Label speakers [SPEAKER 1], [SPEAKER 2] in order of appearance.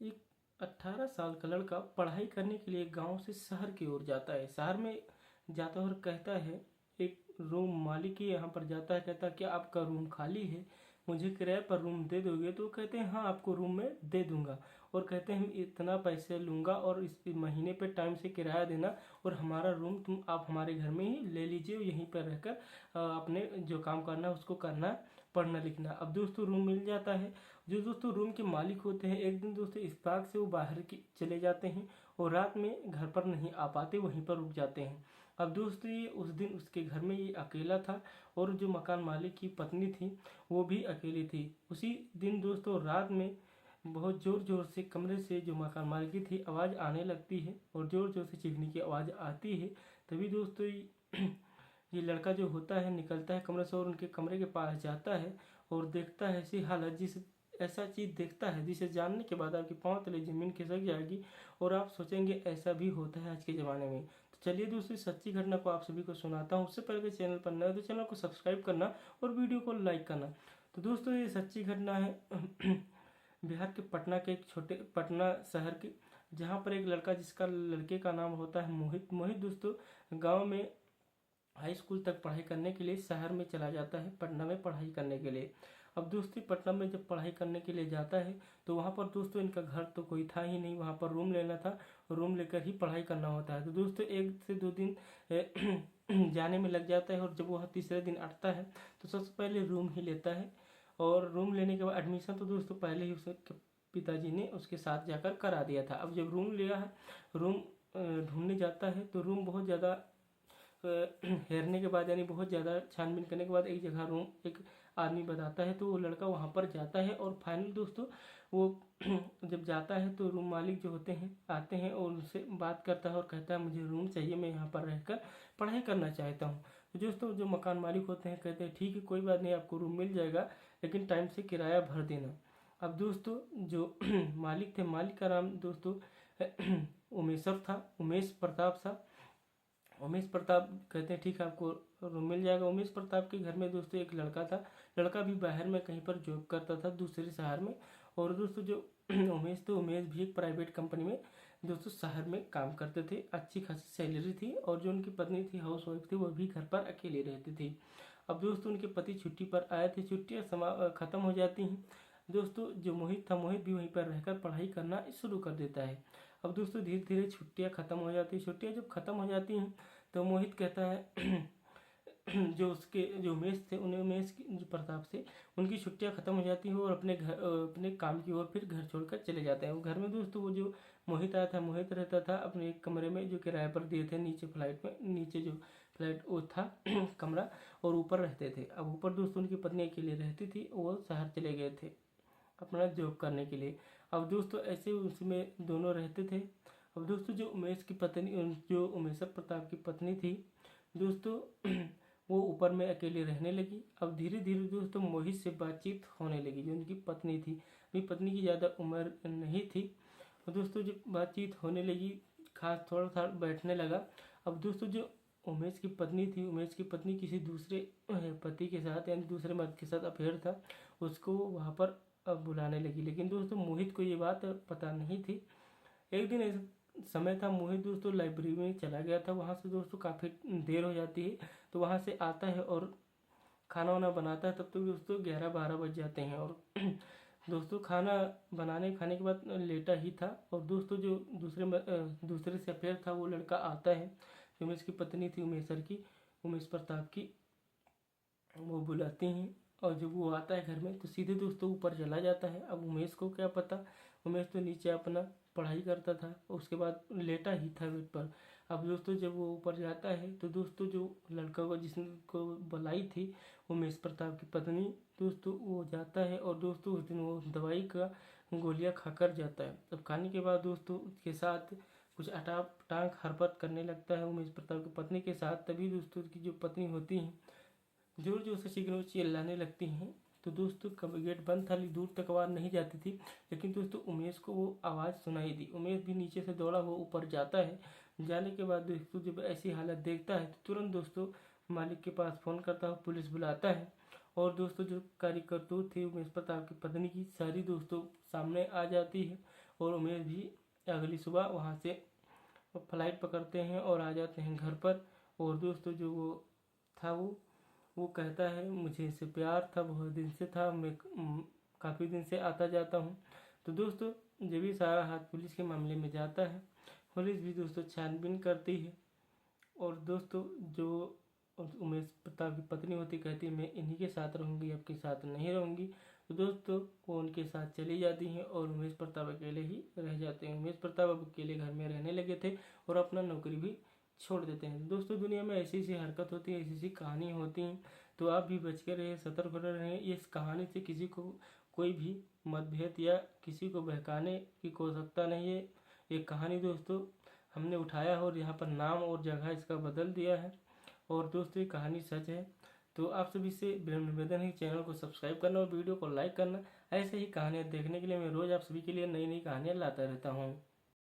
[SPEAKER 1] एक 18 साल का लड़का पढ़ाई करने के लिए गांव से शहर की ओर जाता है। शहर में जाता और कहता है, एक रूम मालिक के यहाँ पर जाता है, कहता है क्या आपका रूम खाली है, मुझे किराए पर रूम दे दोगे? तो कहते हैं हाँ, आपको रूम में दे दूंगा। और कहते हैं हम इतना पैसे लूँगा और इस महीने पे टाइम से किराया देना, और हमारा रूम आप हमारे घर में ही ले लीजिए, यहीं पर रहकर अपने जो काम करना है उसको करना, पढ़ना लिखना। अब दोस्तों रूम मिल जाता है। जो दोस्तों रूम के मालिक होते हैं, एक दिन दोस्तों इस बाग से वो बाहर की चले जाते हैं और रात में घर पर नहीं आ पाते, वहीं पर रुक जाते हैं। अब दोस्तों ये उस दिन उसके घर में ये अकेला था और जो मकान मालिक की पत्नी थी वो भी अकेली थी। उसी दिन दोस्तों रात में बहुत ज़ोर ज़ोर से कमरे से जो मकान मालिक की थी आवाज़ आने लगती है और ज़ोर ज़ोर से चीखने की आवाज़ आती है। तभी दोस्तों ये लड़का जो होता है निकलता है कमरे से और उनके कमरे के पास जाता है और देखता है ऐसी हालत, जिस ऐसा चीज़ देखता है जिसे जानने के बाद आपके पाँव तले ज़मीन खिसक जाएगी और आप सोचेंगे ऐसा भी होता है आज के ज़माने में। तो चलिए दोस्तों सच्ची घटना को आप सभी को सुनाता हूँ। उससे पहले चैनल पर नए तो चैनल को सब्सक्राइब करना और वीडियो को लाइक करना। तो दोस्तों ये सच्ची घटना है बिहार के पटना के एक छोटे पटना शहर के, जहाँ पर एक लड़का जिसका लड़के का नाम होता है मोहित। मोहित दोस्तों गांव में हाई स्कूल तक पढ़ाई करने के लिए शहर में चला जाता है, पटना में पढ़ाई करने के लिए। अब दोस्तों पटना में जब पढ़ाई करने के लिए जाता है तो वहाँ पर दोस्तों इनका घर तो कोई था ही नहीं, वहाँ पर रूम लेना था, रूम लेकर ही पढ़ाई करना होता है। तो दोस्तों 1 से 2 दिन जाने में लग जाता है और जब वह तीसरे दिन अटता है तो सबसे पहले रूम ही लेता है। और रूम लेने के बाद एडमिशन तो दोस्तों पहले ही उसके पिताजी ने उसके साथ जाकर करा दिया था। अब जब रूम लिया है, रूम ढूंढने जाता है तो रूम बहुत ज़्यादा हेरने के बाद यानी बहुत ज़्यादा छानबीन करने के बाद एक जगह रूम एक आदमी बताता है, तो वो लड़का वहाँ पर जाता है और फाइनल दोस्तों वो जब जाता है तो रूम मालिक जो होते हैं आते हैं और उनसे बात करता है और कहता है मुझे रूम चाहिए, मैं यहाँ पर रहकर पढ़ाई करना चाहता हूँ। तो दोस्तों जो मकान मालिक होते हैं कहते हैं ठीक है कोई बात नहीं, आपको रूम मिल जाएगा, लेकिन टाइम से किराया भर देना। अब दोस्तों जो मालिक थे, मालिक का नाम दोस्तों उमेशर था, उमेश प्रताप सा। उमेश प्रताप कहते हैं ठीक है आपको रूम मिल जाएगा। उमेश प्रताप के घर में दोस्तों एक लड़का था, लड़का भी बाहर में कहीं पर जॉब करता था दूसरे शहर में। और दोस्तों जो उमेश थे, उमेश भी एक प्राइवेट कंपनी में दोस्तों शहर में काम करते थे, अच्छी खासी सैलरी थी। और जो उनकी पत्नी थी हाउस वाइफ थी, वो भी घर पर अकेले रहती थी। अब दोस्तों उनके पति छुट्टी पर आए थे, छुट्टियाँ खत्म हो जाती हैं। दोस्तों जो मोहित था, मोहित भी वहीं पर रहकर पढ़ाई करना शुरू कर देता है। अब दोस्तों धीरे धीरे छुट्टियाँ खत्म हो जाती हैं। छुट्टियाँ जब खत्म हो जाती हैं तो मोहित कहता है जो उसके जो उमेश थे, उन्हें उमेश जो प्रताप से उनकी छुट्टियां खत्म हो जाती हैं और अपने घर अपने काम की ओर फिर घर छोड़कर चले जाते हैं। वो घर में दोस्तों वो जो मोहित आया था, मोहित रहता था अपने एक कमरे में जो किराए पर दिए थे, नीचे फ्लाइट में, नीचे जो फ्लाइट वो था कमरा, और ऊपर रहते थे। अब ऊपर दोस्तों उनकी पत्नी अकेले रहती थी, वो शहर चले गए थे अपना जॉब करने के लिए। अब दोस्तों ऐसे उसमें दोनों रहते थे। अब दोस्तों जो उमेश की पत्नी, जो उमेश प्रताप की पत्नी थी दोस्तों वो ऊपर में अकेले रहने लगी। अब धीरे धीरे दोस्तों मोहित से बातचीत होने लगी, जो उनकी पत्नी थी। अपनी पत्नी की ज़्यादा उम्र नहीं थी। और दोस्तों जब बातचीत होने लगी, खास थोड़ा सा बैठने लगा। अब दोस्तों जो उमेश की पत्नी थी, उमेश की पत्नी किसी दूसरे पति के साथ यानी दूसरे मर्द के साथ अफेयर था, उसको वहाँ पर बुलाने लगी। लेकिन दोस्तों मोहित को ये बात पता नहीं थी। एक दिन ऐसा समय था, मोहित दोस्तों लाइब्रेरी में चला गया था, वहाँ से दोस्तों काफ़ी देर हो जाती है, तो वहाँ से आता है और खाना वाना बनाता है। तब तक दोस्तों 11-12 बज जाते हैं और दोस्तों खाना खाने के बाद लेटा ही था। और दोस्तों जो दूसरे से अफेयर था वो लड़का आता है, जो उमेश की पत्नी थी उमेशर की, उमेश प्रताप की, वो बुलाती हैं। और जब वो आता है घर में तो सीधे दोस्तों ऊपर चला जाता है। अब उमेश को क्या पता, उमेश तो नीचे अपना पढ़ाई करता था, उसके बाद लेटा ही था बेड पर। अब दोस्तों जब वो ऊपर जाता है तो दोस्तों जो लड़का को जिसको बुलाई थी उमेश प्रताप की पत्नी, दोस्तों वो जाता है और दोस्तों उस दिन वो दवाई का गोलियां खाकर जाता है। तब खाने के बाद दोस्तों उसके साथ कुछ अटाप टांग हरकत करने लगता है उमेश प्रताप की पत्नी के साथ। तभी दोस्तों की जो पत्नी होती हैं जोर जोर से चिल्लाने लगती हैं। तो दोस्तों कब गेट बंद था, दूर तक आवाज़ नहीं जाती थी, लेकिन दोस्तों उमेश को वो आवाज़ सुनाई दी। उमेश भी नीचे से दौड़ा वो ऊपर जाता है। जाने के बाद दोस्तों जब ऐसी हालत देखता है तो तुरंत दोस्तों मालिक के पास फ़ोन करता है, पुलिस बुलाता है। और दोस्तों जो कार्यकर्ता थी उमेश प्रताप की पत्नी की सारी दोस्तों सामने आ जाती है और उमेश भी अगली सुबह वहाँ से फ्लाइट पकड़ते हैं और आ जाते हैं घर पर। और दोस्तों जो वो था वो कहता है मुझे इससे प्यार था, बहुत दिन से था, मैं काफ़ी दिन से आता जाता हूँ। तो दोस्तों जब भी सारा हाथ पुलिस के मामले में जाता है, पुलिस भी दोस्तों छानबीन करती है। और दोस्तों जो उमेश प्रताप की पत्नी होती कहती मैं इन्हीं के साथ रहूँगी, आपके साथ नहीं रहूँगी। तो दोस्तों वो उनके साथ चली जाती हैं और उमेश प्रताप अकेले ही रह जाते हैं। उमेश प्रताप अब अकेले घर में रहने लगे थे और अपना नौकरी भी छोड़ देते हैं। दोस्तों दुनिया में ऐसी ऐसी हरकत होती है, ऐसी ऐसी कहानी होती हैं, तो आप भी बच के रहिए, सतर्क रहें। इस कहानी से किसी को कोई भी मतभेद या किसी को बहकाने की कोई आवश्यकता नहीं है। ये कहानी दोस्तों हमने उठाया और यहाँ पर नाम और जगह इसका बदल दिया है। और दोस्तों ये कहानी सच है। तो आप सभी से विनम्र निवेदन है चैनल को सब्सक्राइब करना और वीडियो को लाइक करना। ऐसे ही कहानियाँ देखने के लिए मैं रोज़ आप सभी के लिए नई नई कहानियाँ लाता रहता हूँ।